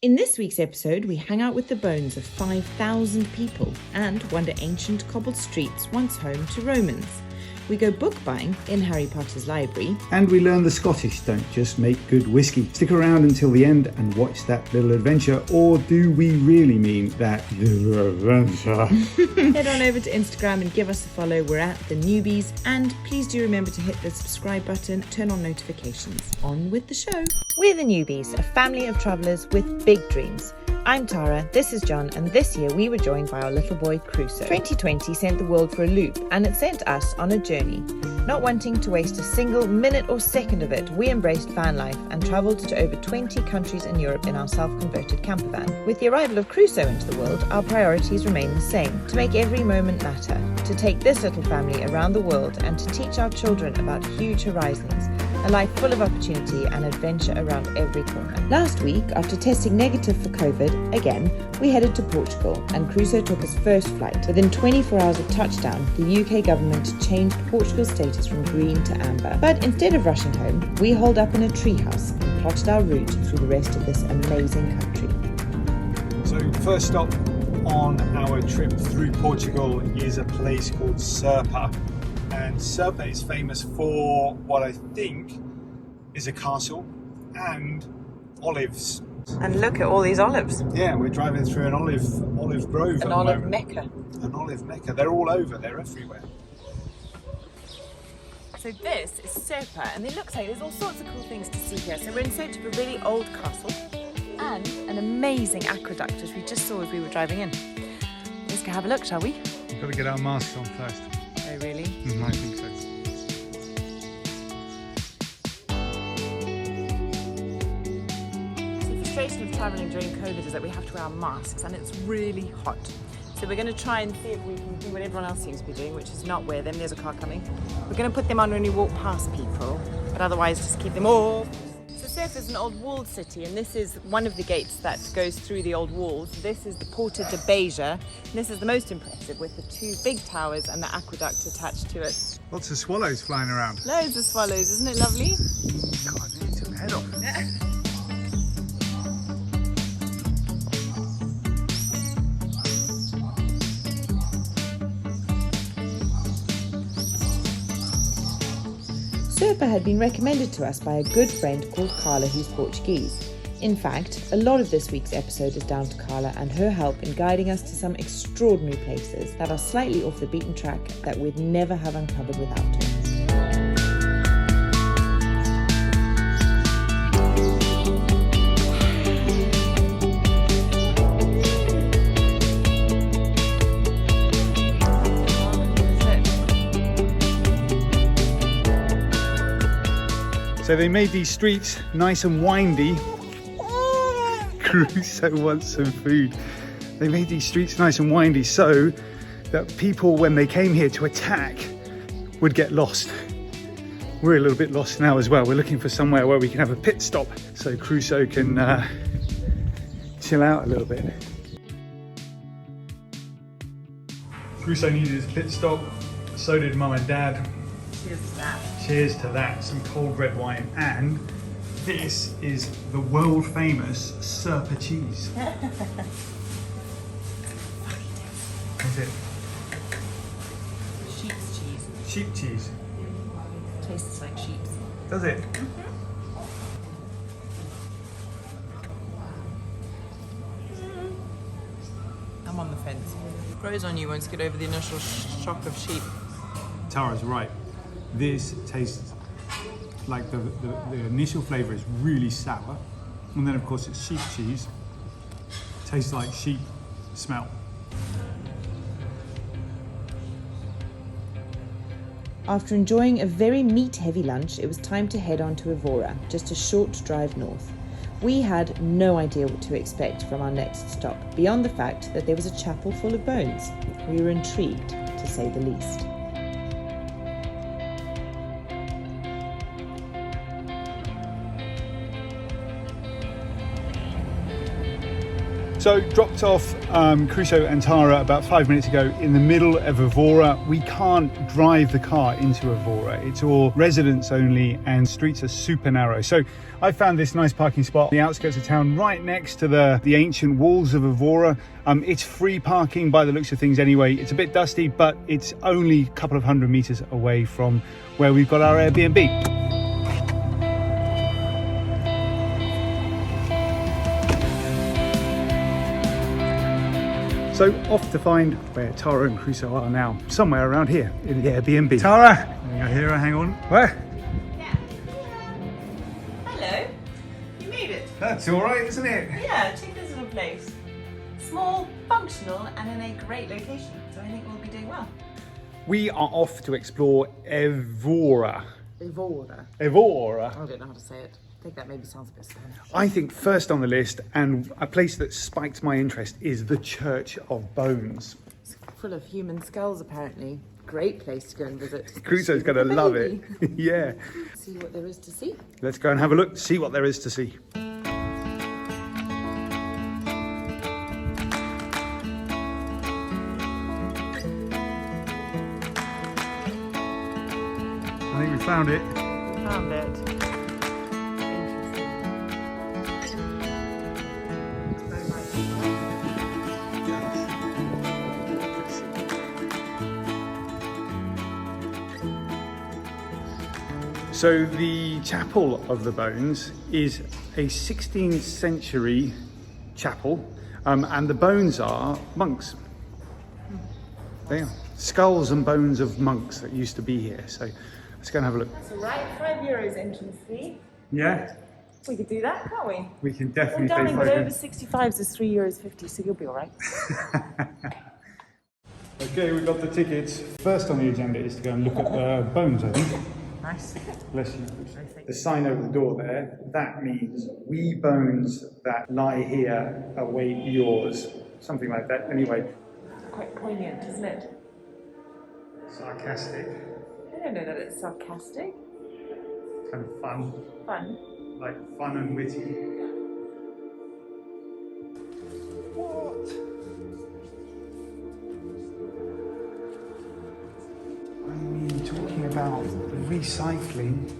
In this week's episode, we hang out with the bones of 5,000 people and wander ancient cobbled streets once home to Romans. We go book buying in Harry Potter's library. And we learn the Scottish don't just make good whiskey. Stick around until the end and watch that little adventure, or do we really mean that little adventure? Head on over to Instagram and give us a follow. We're at Thenewbys, and please do remember to hit the subscribe button, turn on notifications. On with the show. We're the Newbies, a family of travellers with big dreams. I'm Tara, this is John, and this year we were joined by our little boy Crusoe. 2020 sent the world for a loop, and it sent us on a journey. Not wanting to waste a single minute or second of it, we embraced van life and travelled to over 20 countries in Europe in our self-converted camper van. With the arrival of Crusoe into the world, our priorities remain the same: to make every moment matter, to take this little family around the world and to teach our children about huge horizons, a life full of opportunity and adventure around every corner. Last week, after testing negative for COVID, again, we headed to Portugal and Crusoe took his first flight. Within 24 hours of touchdown, the UK government changed Portugal's status from green to amber. But instead of rushing home, we holed up in a treehouse and plotted our route through the rest of this amazing country. So first stop on our trip through Portugal is a place called Serpa. And Serpa is famous for what I think is a castle and olives. And look at all these olives. Yeah, we're driving through an olive grove. An olive mecca. An olive mecca. They're all over. They're everywhere. So this is Serpa, and it looks like there's all sorts of cool things to see here. So we're in search of a really old castle and an amazing aqueduct, which we just saw as we were driving in. Let's go have a look, shall we? We've got to get our masks on first. Oh, really? I think so. The frustration of travelling during COVID is that we have to wear our masks and it's really hot. So we're going to try and see if we can do what everyone else seems to be doing, which is not wear them. There's a car coming. We're going to put them on when we walk past people, but otherwise just keep them off. So Serpa is an old walled city, and this is one of the gates that goes through the old walls. This is the Porto de Beja, and this is the most impressive, with the two big towers and the aqueduct attached to it. Lots of swallows flying around. Loads of swallows, isn't it lovely? God, I nearly took the head off. Serpa had been recommended to us by a good friend called Carla, who's Portuguese. In fact, a lot of this week's episode is down to Carla and her help in guiding us to some extraordinary places that are slightly off the beaten track that we'd never have uncovered without her. So they made these streets nice and windy. Crusoe wants some food. They made these streets nice and windy so that people, when they came here to attack, would get lost. We're a little bit lost now as well. We're looking for somewhere where we can have a pit stop so Crusoe can chill out a little bit. Crusoe needed his pit stop, so did Mum and Dad. Cheers to that. Cheers to that, some cold red wine, and this is the world famous Serpa cheese. What's it? Sheep's cheese. Sheep cheese. Tastes like sheep's. Does it? I'm on the fence. Grows on you once you get over the initial shock of sheep. Tara's right. This tastes like the initial flavour is really sour, and then of course it's sheep cheese. Tastes like sheep smell. After enjoying a very meat-heavy lunch, it was time to head on to Evora, just a short drive north. We had no idea what to expect from our next stop, beyond the fact that there was a chapel full of bones. We were intrigued, to say the least. So dropped off Crusoe and Tara about 5 minutes ago in the middle of Evora. We can't drive the car into Evora. It's all residents only and streets are super narrow. So I found this nice parking spot on the outskirts of town right next to the ancient walls of Evora. It's free parking by the looks of things anyway. It's a bit dusty, but it's only a couple of 100 meters away from where we've got our Airbnb. So off to find where Tara and Crusoe are now, somewhere around here in the Airbnb. Tara, I hear her, hang on. Where? Yeah. Hello. You made it. That's all right, isn't it? Yeah, check this little place. Small, functional, and in a great location. So I think we'll be doing well. We are off to explore Evora. Evora. Evora. I don't know how to say it. I think that maybe sounds a bit Spanish. I think first on the list, and a place that spiked my interest, is the Church of Bones. It's full of human skulls, apparently. Great place to go and visit. Crusoe's going to love it. Yeah. See what there is to see. Let's go and have a look, see what there is to see. I think we found it. We found it. So the Chapel of the Bones is a 16th century chapel, and the bones are monks. They are skulls and bones of monks that used to be here. So let's go and have a look. That's all right. €5 entrance fee. Yeah, We could do that, can't we? we can Well, definitely darling, but pay over 65s is €3.50, so you'll be all right. Okay, we've got the tickets. First on the agenda is to go and look at the bones, I think. Nice. Bless you. The sign over the door there, that means we bones that lie here await yours. Something like that. Anyway, Quite poignant, isn't it? sarcastic, I don't know that it's sarcastic. kind of fun, Fun. like fun and witty. What? I mean, talking about recycling.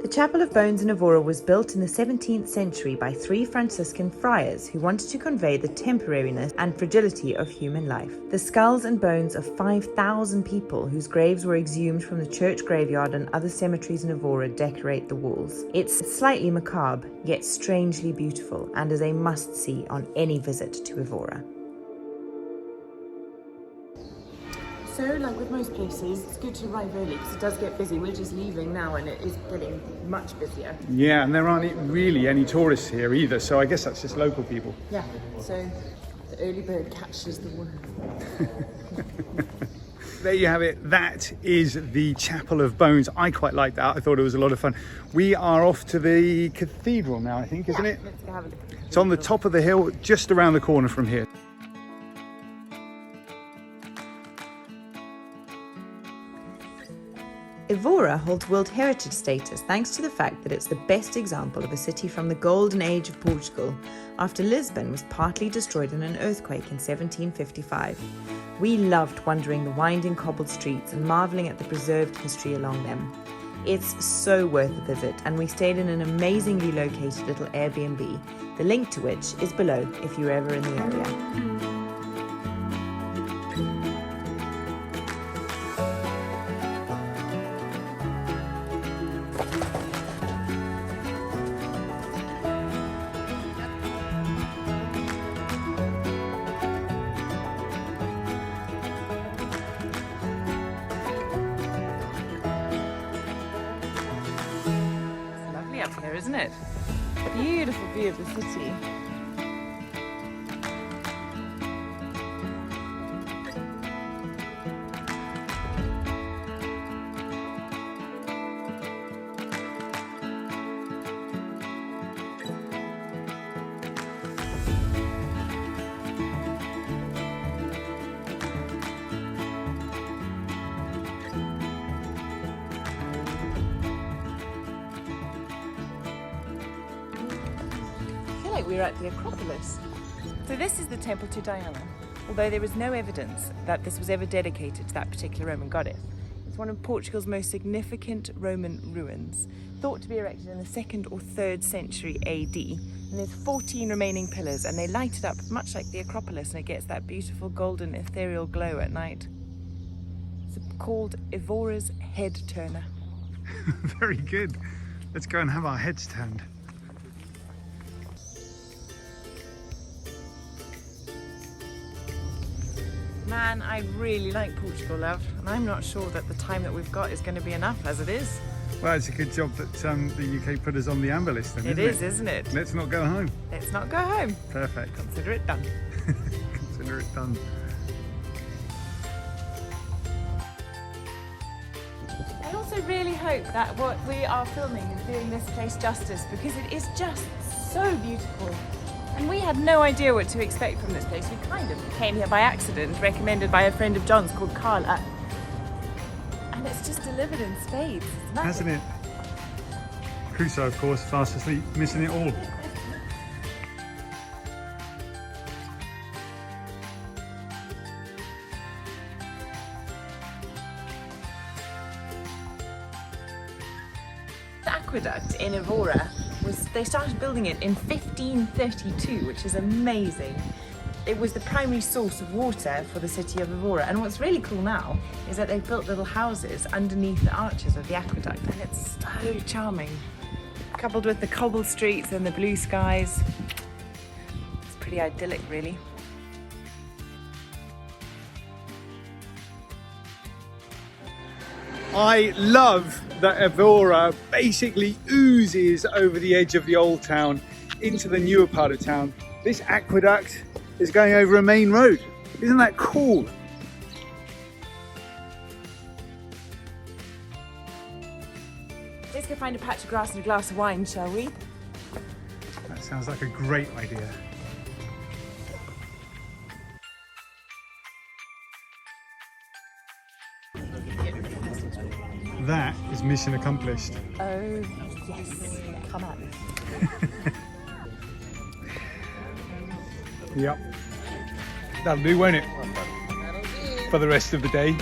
The Chapel of Bones in Evora was built in the 17th century by 3 Franciscan friars who wanted to convey the temporariness and fragility of human life. The skulls and bones of 5,000 people whose graves were exhumed from the church graveyard and other cemeteries in Evora decorate the walls. It's slightly macabre, yet strangely beautiful, and is a must-see on any visit to Evora. So, like with most places, it's good to arrive early because it does get busy. We're just leaving now and it is getting much busier. Yeah, and there aren't really any tourists here either, so I guess that's just local people. Yeah, so the early bird catches the worm. There you have it. That is the Chapel of Bones. I quite like that. I thought it was a lot of fun. We are off to the cathedral now, I think, isn't it? Let's go have a look. It's on the top of the hill, just around the corner from here. Evora holds World Heritage status thanks to the fact that it's the best example of a city from the golden age of Portugal, after Lisbon was partly destroyed in an earthquake in 1755. We loved wandering the winding cobbled streets and marvelling at the preserved history along them. It's so worth a visit, and we stayed in an amazingly located little Airbnb, the link to which is below if you're ever in the area. Up here, isn't it? Beautiful view of the city. like we were at the Acropolis. So this is the temple to Diana, although there is no evidence that this was ever dedicated to that particular Roman goddess. It's one of Portugal's most significant Roman ruins, thought to be erected in the 2nd or 3rd century AD. And there's 14 remaining pillars, and they light it up much like the Acropolis, and it gets that beautiful golden ethereal glow at night. It's called Evora's head turner. Very good. Let's go and have our heads turned. Man, I really like Portugal, love, and I'm not sure that the time that we've got is going to be enough as it is. Well, it's a good job that the UK put us on the amber list then, Isn't it? Let's not go home. Let's not go home. Perfect. Consider it done. Consider it done. I also really hope that what we are filming is doing this place justice, because it is just so beautiful. And we had no idea what to expect from this place. We kind of came here by accident, recommended by a friend of John's called Carla. And it's just delivered in spades. It's magic. Hasn't it? Crusoe, of course, fast asleep, missing it all. The aqueduct in Evora they started building it in 1532, which is amazing. It was the primary source of water for the city of Evora, and what's really cool now is that they've built little houses underneath the arches of the aqueduct, and it's so charming. Coupled with the cobbled streets and the blue skies, it's pretty idyllic, really. I love that Evora basically oozes over the edge of the old town into the newer part of town. This aqueduct is going over a main road. Isn't that cool? Let's go find a patch of grass and a glass of wine, shall we? That sounds like a great idea. That is mission accomplished. Oh, yes. Come at me. Yep. That'll do, won't it? For the rest of the day.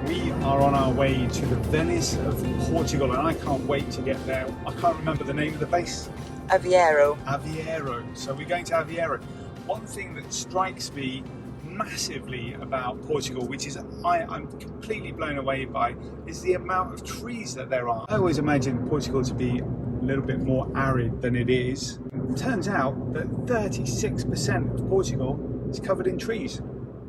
We are on our way to the Venice of Portugal, and I can't wait to get there. I can't remember the name of the base. Aveiro. Aveiro. So we're going to Aveiro. One thing that strikes me massively about Portugal, which is I'm completely blown away by, is the amount of trees that there are. I always imagined Portugal to be a little bit more arid than it is. It turns out that 36% of Portugal is covered in trees.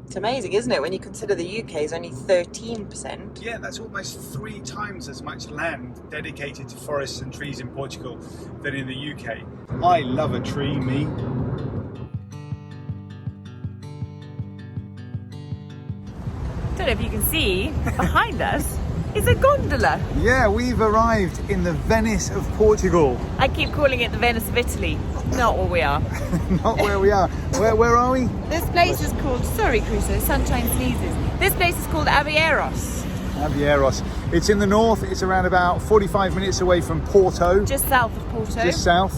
It's amazing, isn't it, when you consider the UK is only 13%? Yeah, that's almost 3 times as much land dedicated to forests and trees in Portugal than in the UK. I love a tree, me. Don't know if you can see, behind us is a gondola. Yeah, we've arrived in the Venice of Portugal. I keep calling it the Venice of Italy. Not where we are. Not where we are. Where are we? This place is called, sorry Crusoe, sunshine sneezes. This place is called Aveiros. Aveiros. It's in the north. It's around about 45 minutes away from Porto. Just south of Porto. Just south.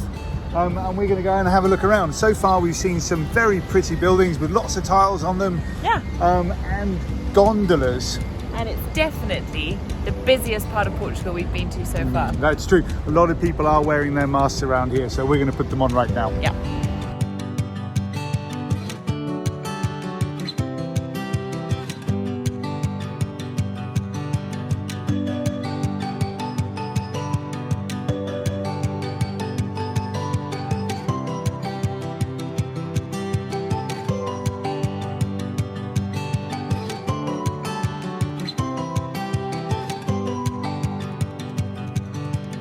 And we're going to go and have a look around. So far we've seen some very pretty buildings with lots of tiles on them. Yeah. And gondolas. And it's definitely the busiest part of Portugal we've been to so far. That's true. A lot of people are wearing their masks around here, so we're going to put them on right now. Yeah.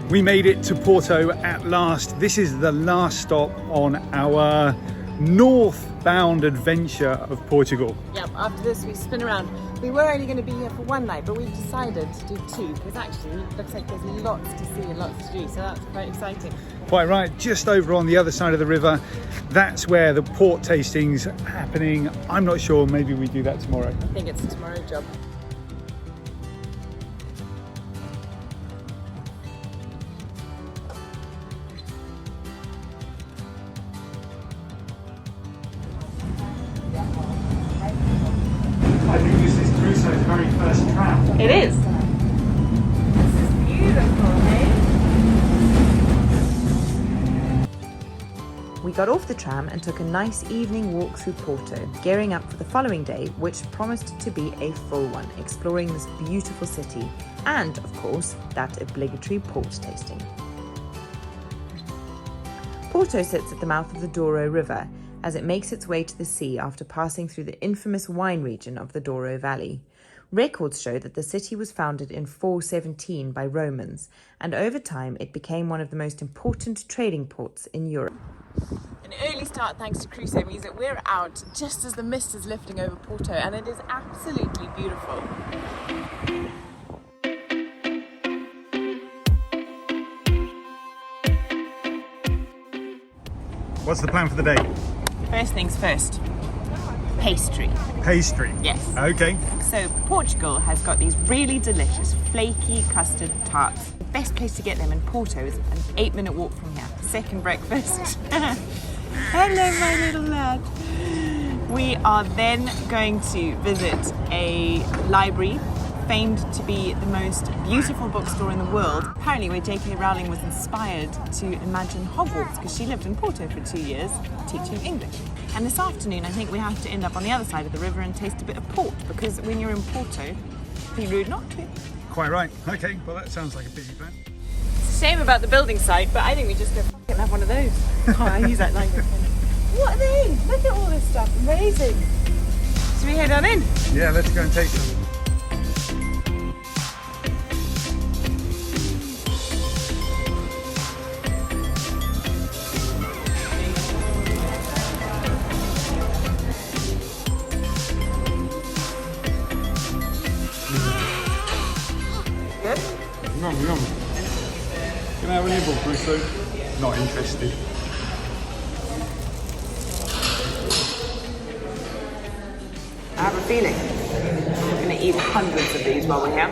We made it to Porto at last. This is the last stop on our northbound adventure of Portugal. Yep, after this we spin around. We were only going to be here for one night, but we've decided to do two because actually it looks like there's lots to see and lots to do, so that's quite exciting. Quite right, just over on the other side of the river, that's where the port tasting's happening. I'm not sure, maybe we do that tomorrow. I think it's tomorrow's job. I think this is Crusoe's very first tram. It is. This is beautiful, hey? We got off the tram and took a nice evening walk through Porto, gearing up for the following day, which promised to be a full one, exploring this beautiful city and, of course, that obligatory port tasting. Porto sits at the mouth of the Douro River as it makes its way to the sea after passing through the infamous wine region of the Douro Valley. Records show that the city was founded in 417 by Romans, and over time it became one of the most important trading ports in Europe. An early start thanks to Crusoe means that we're out just as the mist is lifting over Porto, and it is absolutely beautiful. What's the plan for the day? First things first, pastry. Pastry? Yes. Okay. So Portugal has got these really delicious flaky custard tarts. The best place to get them in Porto is an 8-minute walk from here. Second breakfast. Hello, my little lad. We are then going to visit a library famed to be the most beautiful bookstore in the world. Apparently where J.K. Rowling was inspired to imagine Hogwarts because she lived in Porto for 2 years teaching English. And this afternoon I think we have to end up on the other side of the river and taste a bit of port because when you're in Porto, it'd be rude not to. Quite right. Okay, well that sounds like a busy plan. It's a shame about the building site, but I think we just go fucking have one of those. Oh, I use that language. What are they? Look at all this stuff. Amazing. Should we head on in? Yeah, let's go and taste them. Good? Yum, yum. Can I have a nibble, Crusoe? Not interested. I have a feeling we're going to eat hundreds of these while we're here.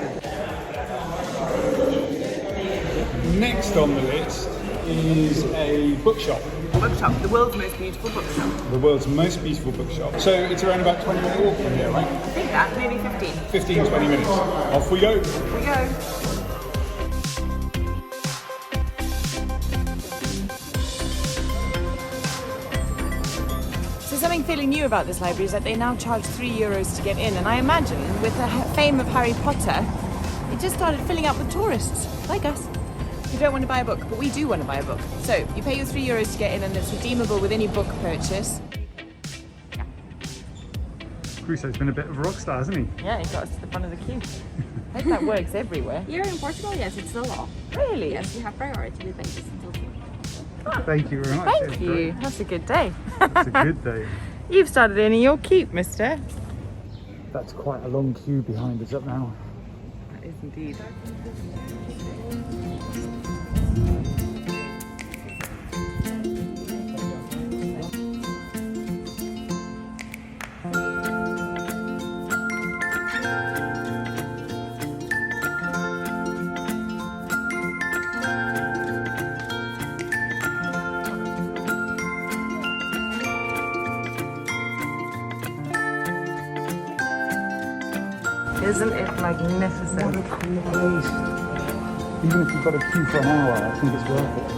Next on the list is a bookshop. Bookshop, the world's most beautiful bookshop. The world's most beautiful bookshop. So it's around about 20-minute walk from here, right? I think that, maybe 15. 15, 20 minutes. Off we go. Here we go. So something fairly new about this library is that they now charge €3 to get in, and I imagine with the fame of Harry Potter, it just started filling up with tourists, like us. You don't want to buy a book, but we do want to buy a book. So you pay your €3 to get in and it's redeemable with any book purchase. Crusoe's been a bit of a rock star, hasn't he? Yeah, he got us to the front of the queue. I hope that works everywhere. Here in Portugal, yes, it's the law. Really? Yes, we have priority with benches until 2. Thank you very much. Thank That's you. great. That's a good day. It's a good day. You've started earning your keep, mister. That's quite a long queue behind us up now. That is indeed. Isn't it magnificent? What a cool place. Even if you've got a queue for an hour, I think it's worth it.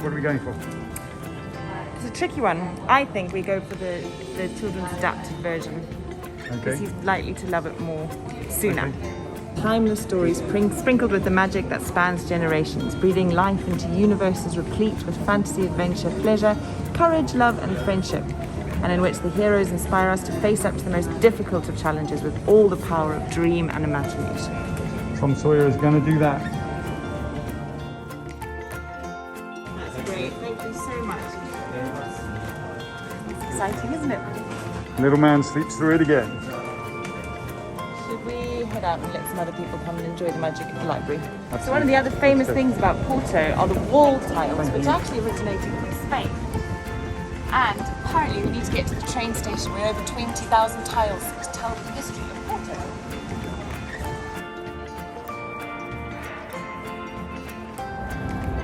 What are we going for? It's a tricky one. I think we go for the children's adapted version. Because he's likely to love it more sooner. Okay. Timeless stories sprinkled with the magic that spans generations, breathing life into universes replete with fantasy, adventure, pleasure, courage, love and friendship, and in which the heroes inspire us to face up to the most difficult of challenges with all the power of dream and imagination. Tom Sawyer is going to do that. That's great, thank you so much. It's exciting, isn't it? Little man sleeps through it again. Should we head out and let some other people come and enjoy the magic of the library? Absolutely. So one of the other famous things about Porto are the wall tiles, which actually originated from Spain. And apparently we need to get to the train station where over 20,000 tiles to tell the history of Porto.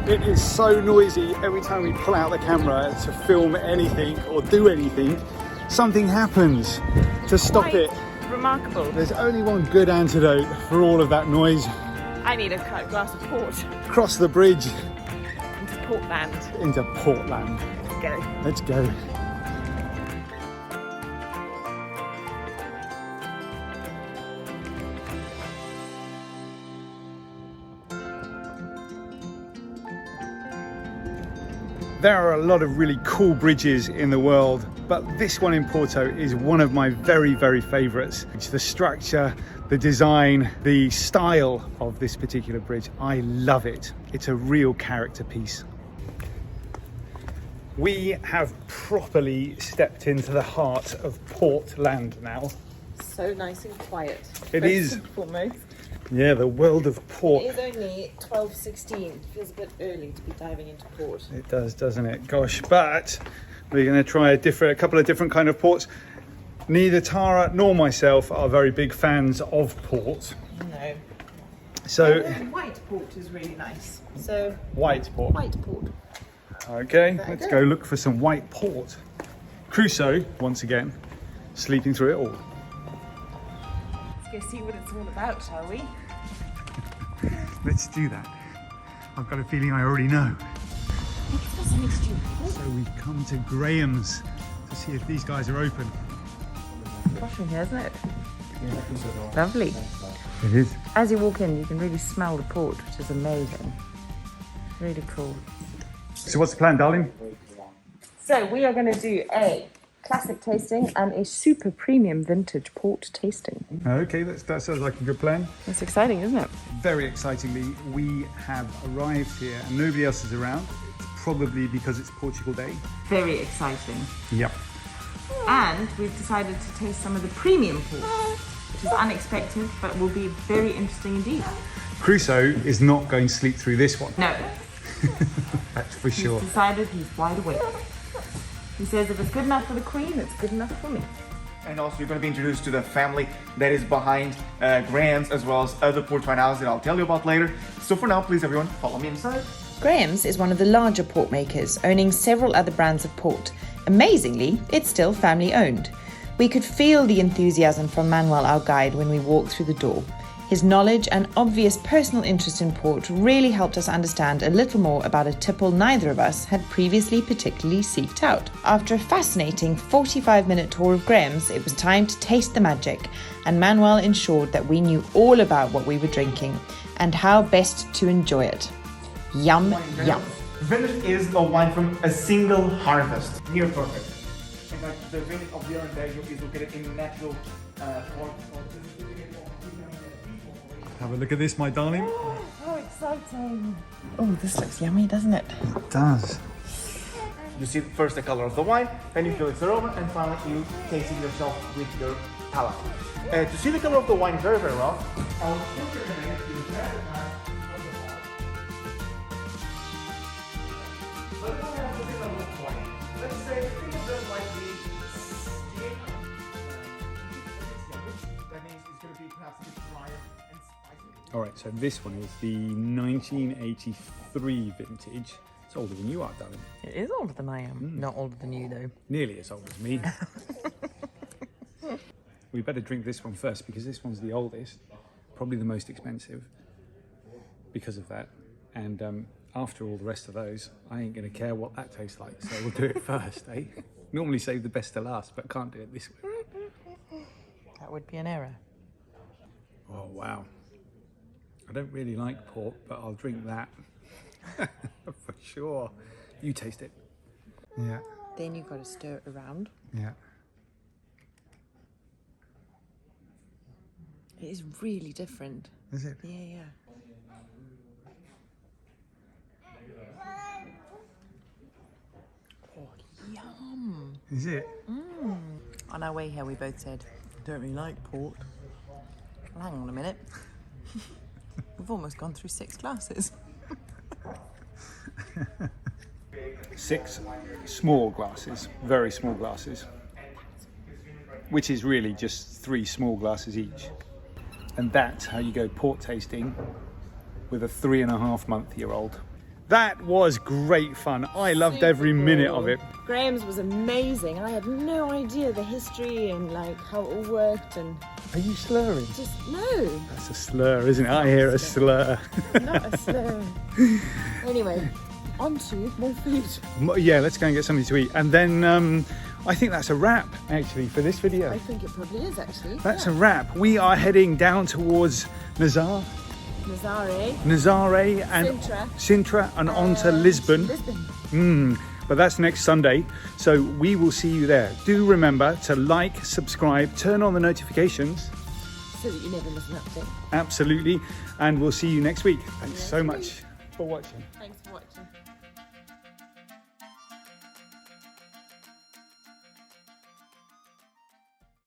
It is so noisy every time we pull out the camera to film anything or do anything. Something happens to stop it. Remarkable. There's only one good antidote for all of that noise. I need a glass of port. Cross the bridge Into Portland. into Portland. Let's go. Let's go. There are a lot of really cool bridges in the world, but this one in Porto is one of my very, very favourites. It's the structure, the design, the style of this particular bridge. I love it. It's a real character piece. We have properly stepped into the heart of Portland now. So nice and quiet. It is. Foremost. Yeah, the world of port. It is only 12:16. Feels a bit early to be diving into port. It does, doesn't it? Gosh, but we're going to try a couple of different kind of ports. Neither Tara nor myself are very big fans of port. No. So White port is really nice. So white port. white port. Okay, let's go look for some white port. Crusoe, once again, sleeping through it all. Let's go see what it's all about, shall we? Let's do that. I've got a feeling I already know. It's got something to do with So we've come to Graham's to see if these guys are open. posh in here, isn't it? Lovely. It is. As you walk in, you can really smell the port, which is amazing. Really cool. So what's the plan, darling? So we are going to do a classic tasting and a super premium vintage port tasting. Okay, that sounds like a good plan. That's exciting, isn't it? Very excitingly, we have arrived here and nobody else is around. It's probably because it's Portugal Day. Very exciting. Yep. And we've decided to taste some of the premium port, which is unexpected, but will be very interesting indeed. Crusoe is not going to sleep through this one. No, That's for sure. he's decided he's wide awake. He says if it's good enough for the Queen, it's good enough for me. And also you're going to be introduced to the family that is behind Graham's, as well as other port wine houses that I'll tell you about later. So for now, please everyone, follow me inside. Graham's is one of the larger port makers, owning several other brands of port. Amazingly, it's still family owned. We could feel the enthusiasm from Manuel, our guide, when we walked through the door. His knowledge and obvious personal interest in port really helped us understand a little more about a tipple neither of us had previously particularly seeked out. After a fascinating 45-minute tour of Graham's, it was time to taste the magic, and Manuel ensured that we knew all about what we were drinking and how best to enjoy it. Yum, yum. Vintage is a wine from a single harvest. Near perfect. In fact, the vintage of the Aveiro is located in natural forest. Have a look at this, my darling. How exciting. Oh, this looks yummy, doesn't it? It does. You see first the color of the wine, then you feel its aroma, and finally you taste it yourself with your palate. To see the color of the wine very, very well, I'll put your hand in the back. Let's say think of them like the skin. That means it's going to be perhaps a bit drier and spicy. All right, so this one is the 1983 vintage. It's older than you are, darling. It is older than I am. Not older than you, though. Nearly as old as me. We better drink this one first because this one's the oldest, probably the most expensive because of that. And after all the rest of those, I ain't going to care what that tastes like, so we'll do it first, eh? Normally save the best to last, but can't do it this way. That would be an error. Oh, wow. I don't really like port, but I'll drink that. For sure. You taste it. Yeah, Then you've got to stir it around. yeah. It is really different. Is it? Yeah, yeah. Oh, yum. Is it? On our way here, we both said, I don't really like port. Well, hang on a minute. We've almost gone through 6 glasses. 6 small glasses, very small glasses, which is really just 3 small glasses each. And that's how you go port tasting with a 3.5-month-old. That was great fun. I loved every minute of it. Graham's was amazing. I had no idea the history and like how it all worked and Are you slurring? just no, That's a slur, isn't it? I hear a slur. not a slur. Anyway, on to more food. Yeah, let's go and get something to eat. And then I think that's a wrap, actually, for this video. I think it probably is actually. That's a wrap. We are heading down towards Nazaré and Sintra and on to Lisbon. But that's next Sunday, so we will see you there. Do remember to like, subscribe, turn on the notifications. So that you never miss an update. Absolutely. And we'll see you next week. Thanks so much for watching. Thanks for watching.